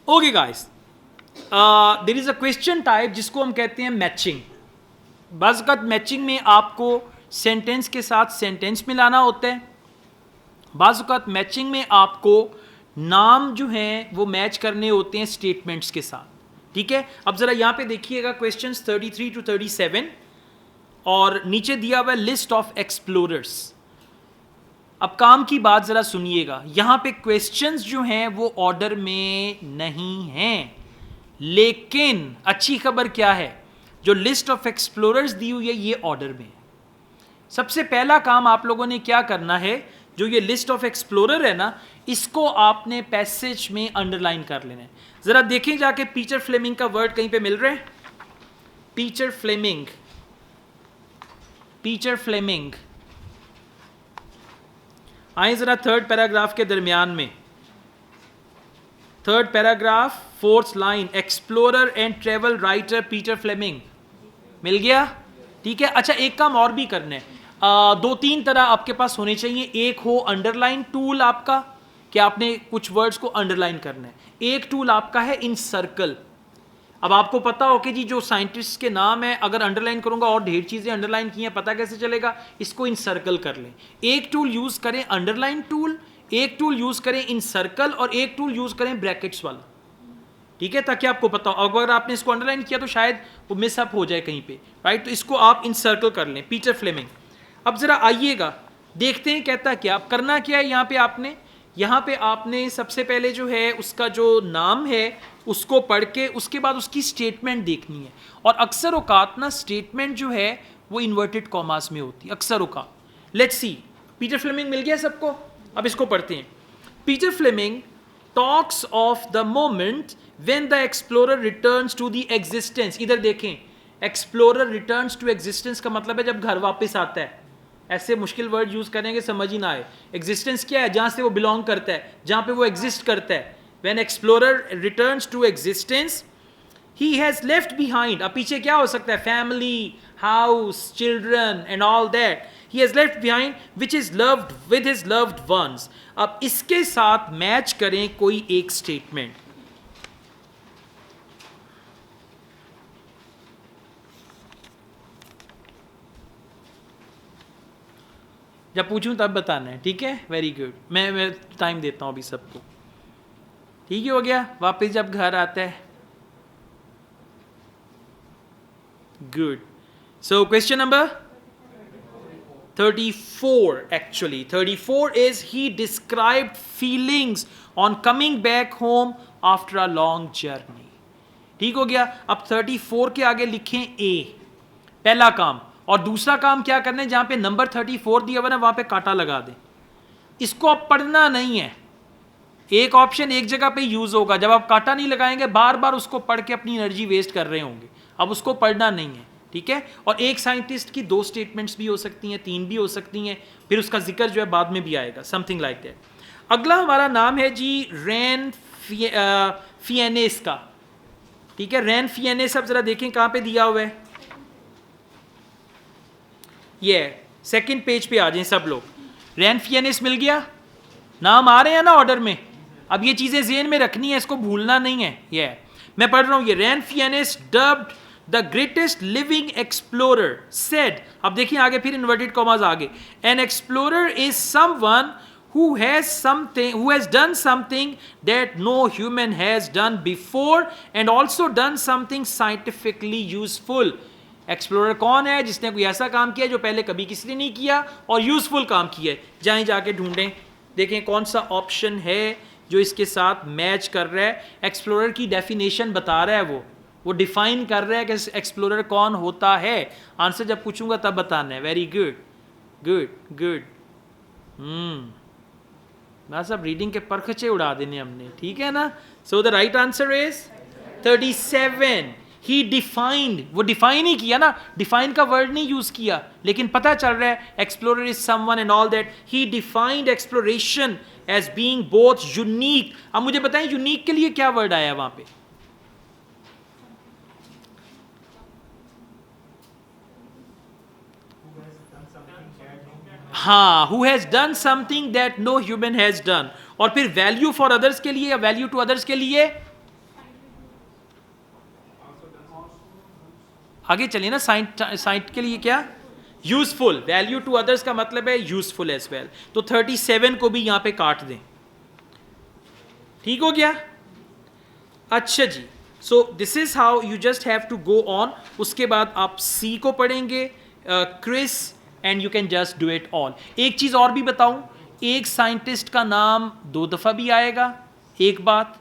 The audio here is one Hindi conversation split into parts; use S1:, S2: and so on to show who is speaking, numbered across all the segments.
S1: Okay guys, there is a question type जिसको हम कहते हैं मैचिंग। बाज़ वक़्त मैचिंग में आपको सेंटेंस के साथ सेंटेंस मिलाना होता है, बाज़ वक़्त मैचिंग में आपको नाम जो हैं वो मैच करने होते हैं स्टेटमेंट्स के साथ। ठीक है, अब ज़रा यहाँ पे देखिएगा क्वेश्चंस 33 to 37 और नीचे दिया हुआ है लिस्ट ऑफ एक्सप्लोरर्स। अब काम की बात ज़रा सुनिएगा, यहाँ पे क्वेश्चंस जो हैं वो ऑर्डर में नहीं हैं, लेकिन अच्छी खबर क्या है, जो लिस्ट ऑफ एक्सप्लोरर्स दी हुई है ये ऑर्डर में है। सबसे पहला काम आप लोगों ने क्या करना है, जो ये लिस्ट ऑफ एक्सप्लोरर है ना, इसको आपने पैसेज में अंडरलाइन कर लेना है। ज़रा देखें जाके पीटर फ्लेमिंग का वर्ड कहीं पे मिल रहा है। पीटर फ्लेमिंग, पीटर फ्लेमिंग, आए ज़रा थर्ड पैराग्राफ के दरमियान में, third paragraph fourth line, explorer and travel writer Peter Fleming. मिल गया? ठीक है। अच्छा, एक काम और भी करना है, दो तीन तरह आपके पास होने चाहिए। एक हो अंडरलाइन टूल आपका, कि आपने कुछ वर्ड्स को अंडरलाइन करना है। एक टूल आपका है इन सर्कल। अब आपको पता हो कि जी जो साइंटिस्ट के नाम है, अगर अंडरलाइन करूंगा और ढेर चीजें अंडरलाइन की हैं, पता कैसे चलेगा? इसको इन सर्कल कर लें। एक टूल यूज करें अंडरलाइन टूल, एक टूल यूज करें इन सर्कल, और एक टूल यूज करें ब्रैकेट्स वाला। ठीक है, ताकि आपको पता हो। अगर आपने इसको अंडरलाइन किया तो शायद वो मिसअप हो जाए कहीं पे, राइट? तो इसको आप इन सर्कल कर लें, पीटर फ्लेमिंग। अब जरा आइएगा देखते हैं कहता क्या। अब करना क्या है, यहाँ पे आपने सबसे पहले जो है उसका जो नाम है उसको पढ़ के उसके बाद उसकी स्टेटमेंट देखनी है। और अक्सर औकात ना स्टेटमेंट जो है वो इन्वर्टेड कॉमास में होती है अक्सर औकात। लेट्स सी, पीटर फ्लेमिंग मिल गया सबको? अब इसको पढ़ते हैं। Peter Fleming talks of the moment when the explorer returns to the existence. इधर देखें, एक्सप्लोरर रिटर्न्स टू एग्जिस्टेंस का मतलब है जब घर वापस आता है। ऐसे मुश्किल वर्ड यूज करेंगे समझ ही ना आए। एग्जिस्टेंस क्या है? जहां से वो बिलोंग करता है, जहां पे वो एग्जिस्ट करता है। When explorer returns to existence he has left behind. अब पीछे क्या हो सकता है? Family, house, children and all that he has left behind which is loved with his loved ones। अब इसके साथ मैच करें कोई एक स्टेटमेंट। जब पूछूं तब बताना है, ठीक है? Very good. मैं टाइम देता हूं अभी सबको। ठीक हो गया? वापस जब घर आता है, good. So question number 34, actually 34 is he described feelings on coming back home after a long journey। ठीक हो गया? अब 34 के आगे लिखें ए, पहला काम। और दूसरा काम क्या करना है, जहां पे नंबर 34 दिया हुआ ना वहां पे कांटा लगा दें। इसको अब पढ़ना नहीं है, एक ऑप्शन एक जगह पे यूज होगा। जब आप कांटा नहीं लगाएंगे बार बार उसको पढ़ के अपनी एनर्जी वेस्ट कर रहे होंगे। अब उसको पढ़ना नहीं है, ठीक है? और एक साइंटिस्ट की दो स्टेटमेंट्स भी हो सकती हैं, तीन भी हो सकती हैं, फिर उसका जिक्र जो है बाद में भी आएगा, समथिंग लाइक दैट। अगला हमारा नाम है जी रैन फिएनेस का। ठीक है, रैन फिएनेस। अब जरा देखें कहां पे दिया हुआ है। ये सेकंड पेज पे आ जाएं सब लोग। रैन फिएनेस मिल गया? नाम आ रहे हैं ना ऑर्डर में? अब ये चीजें ज़हन में रखनी है, इसको भूलना नहीं है। ये मैं पढ़ रहा हूं, ये Ran Fiennes dubbed the greatest living explorer said. अब देखिए आगे फिर इन्वर्टेड कॉमास आगे, an explorer is someone who has done something that no human has done before and also done something scientifically useful। Explorer कौन है? जिसने कोई ऐसा काम किया जो पहले कभी किसी ने नहीं किया और यूजफुल काम किया है। जाएं जाके ढूंढें, देखें कौन सा ऑप्शन है जो इसके साथ मैच कर रहा है। एक्सप्लोरर की डेफिनेशन बता रहा है, वो डिफाइन कर रहा है कि एक्सप्लोरर कौन होता है। आंसर जब पूछूंगा तब बताना है। Very good, good good. बस अब रीडिंग के परखचे उड़ा देने हमने, ठीक है ना? So the right answer is 37। He defined, वो डिफाइन ही किया ना, डिफाइन का वर्ड नहीं यूज किया, लेकिन पता चल रहा है explorer is someone and all that. He defined exploration as being both unique. अब मुझे बताएं यूनिक के लिए क्या वर्ड आया वहां पे? हाँ, who has done something that no human has done। और फिर वैल्यू फॉर अदर्स के लिए या वैल्यू टू अदर्स के लिए आगे चलिए ना, साइंट के लिए क्या, यूजफुल, वैल्यू टू अदर्स का मतलब है यूजफुल एज वेल। तो 37 को भी यहां पे काट दें, ठीक हो गया। अच्छा जी, so this is how you just have to go on. उसके बाद आप सी को पढ़ेंगे, Chris, and you can just do it all. एक चीज और भी बताऊं, एक साइंटिस्ट का नाम 2 दफा भी आएगा, एक बात,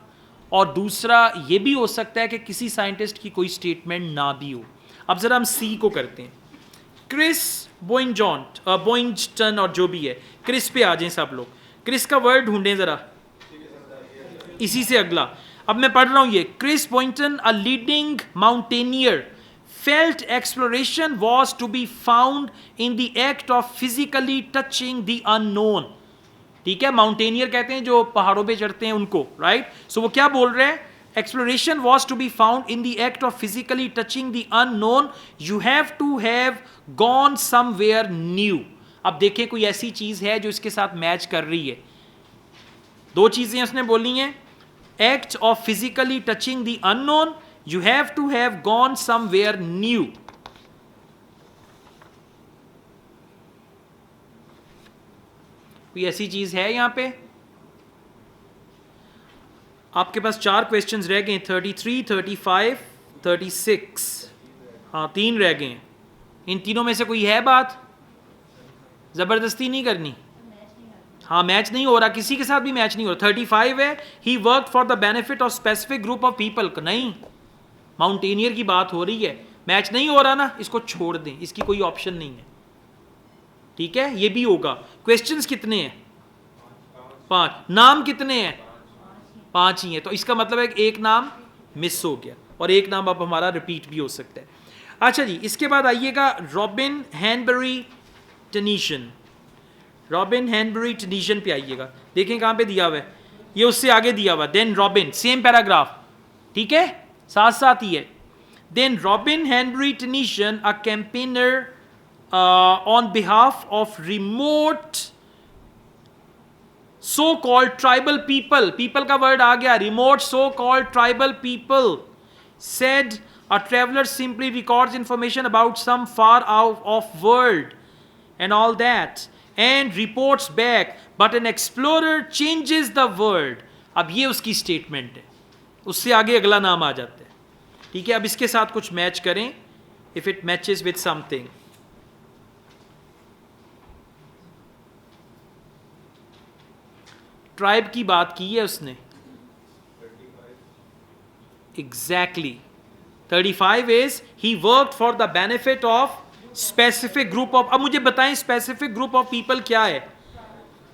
S1: और दूसरा ये भी हो सकता है कि किसी साइंटिस्ट की कोई स्टेटमेंट ना भी हो। अब जरा हम सी को करते हैं, क्रिस बोइंगटन और जो भी है, क्रिस पे आ जाएं सब लोग। क्रिस का वर्ड ढूंढें जरा, इसी से अगला। अब मैं पढ़ रहा हूं ये, Chris Bonington, a leading mountaineer, felt exploration was to be found in the act of physically touching the unknown। ठीक है, माउंटेनियर कहते हैं जो पहाड़ों पे चढ़ते हैं उनको, राइट। सो वो क्या बोल रहे हैं, exploration was to be found in the act of physically touching the unknown, you have to have gone somewhere new. अब देखिए कोई ऐसी चीज है जो इसके साथ मैच कर रही है। 2 चीजें उसने बोली हैं, act of physically touching the unknown, you have to have gone somewhere new। कोई ऐसी चीज है यहां पे? आपके पास 4 क्वेश्चंस रह गए, 33, 35, 36। हाँ 3 रह गए। इन तीनों में से कोई है बात? जबरदस्ती नहीं करनी। हाँ मैच नहीं हो रहा, किसी के साथ भी मैच नहीं हो रहा। 35 है, he work for the benefit of specific group of people. नहीं, माउंटेनियर की बात हो रही है, मैच नहीं हो रहा ना, इसको छोड़ दें, इसकी कोई ऑप्शन नहीं है। ठीक है, ये भी होगा। क्वेश्चंस कितने हैं? 5। नाम कितने हैं? 5 ही हैं, तो इसका मतलब है कि एक नाम मिस हो गया और एक नाम अब हमारा रिपीट भी हो सकता है। अच्छा जी, इसके बाद आइएगा robin Hanbury tension. Robin Hanbury tension पे आइएगा, देखें कहां पे दिया हुआ है, ये उससे आगे दिया हुआ। देन रॉबिन, सेम पैराग्राफ, ठीक है, साथ साथ ही है। Then Robin Hanbury Tenison, a campaigner on behalf of remote so called tribal people. People का वर्ड आ गया, remote so called tribal people, said a traveller simply records information about some far out of world and all that and reports back, but an explorer changes the world। अब ये उसकी स्टेटमेंट है, उससे आगे अगला नाम आ जाता है। ठीक है, अब इसके साथ कुछ मैच करें, if it matches with something. Tribe की बात की है उसने, exactly. 35 is he worked for the benefit of specific group of. अब मुझे बताएं स्पेसिफिक ग्रुप ऑफ पीपल क्या है?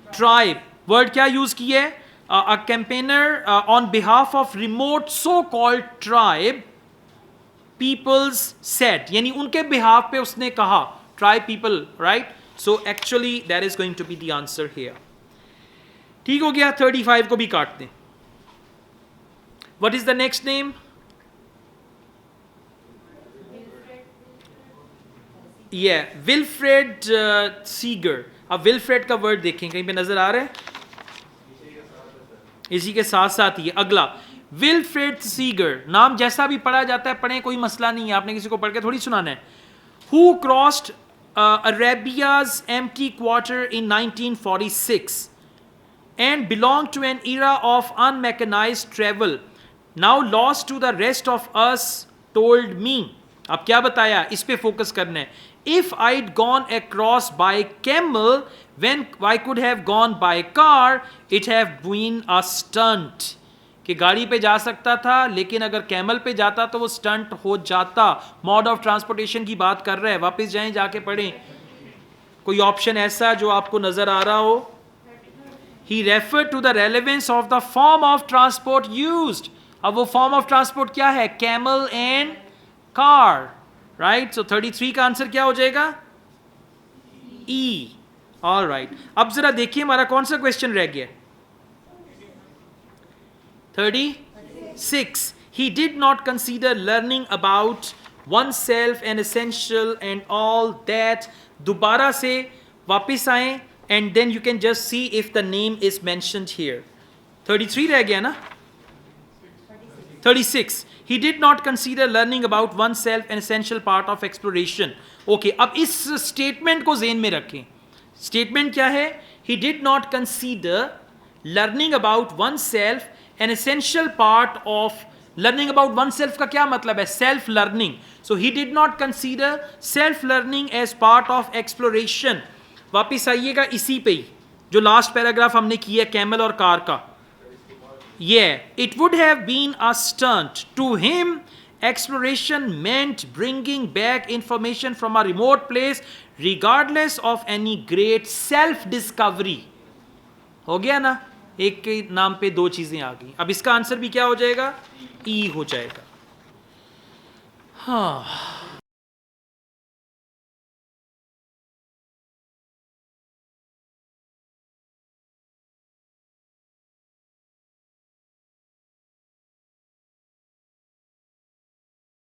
S1: ट्राइब। वर्ड क्या यूज किए? A campaigner on behalf of remote so called tribe peoples said, यानी उनके बिहाफ पे उसने कहा, tribe people, right. So actually that is going to be the answer here. ठीक हो गया, 35 को भी काट दें। What is the next name? Wilfred सीगर। अब विल्फ्रेड का वर्ड देखें, कहीं पे नजर आ रहा है? इसी के साथ साथ ही अगला, विल्फ्रेड सीगर। नाम जैसा भी पढ़ा जाता है पढ़ें, कोई मसला नहीं है, आपने किसी को पढ़ के थोड़ी सुनाना है। Who crossed Arabia's empty quarter in 1946 and belonged to an era of unmechanized travel, now lost to the rest of us, told me। अब क्या बताया, इस पे फोकस करना है। If I'd gone across by camel when I could have gone by car, it have been a stunt। कि गाड़ी पे जा सकता था, लेकिन अगर कैमल पे जाता तो वो स्टंट हो जाता। मोड ऑफ ट्रांसपोर्टेशन की बात कर रहे हैं, वापस जाएं, जाके पढ़ें। कोई ऑप्शन ऐसा जो आपको नजर आ रहा हो? He referred to the relevance of the form of transport used। अब वो form of transport क्या है? Camel and car, right? So 33 का आंसर क्या हो जाएगा? E। All right। अब जरा देखिए हमारा कौन सा क्वेश्चन रह गया? 36। He did not consider learning about oneself an essential and all that। दोबारा से वापिस आए and then you can just see if the name is mentioned here। 33 रह गया ना? 36। He did not consider learning about oneself an essential part of exploration. Okay, अब इस स्टेटमेंट को जेन में रखें. स्टेटमेंट क्या है? He did not consider learning about oneself an essential part of. Learning about oneself का क्या मतलब है? Self learning. So he did not consider self learning as part of exploration. वापिस आइएगा इसी पे ही जो लास्ट पैराग्राफ हमने किया कैमल और कार का. Yeah, it would have been a stunt. To him, exploration meant bringing back information from a remote place regardless of any great self-discovery. हो गया ना? एक के नाम पे दो चीजें आ गई. अब इसका आंसर भी क्या हो जाएगा? ई हो जाएगा. हाँ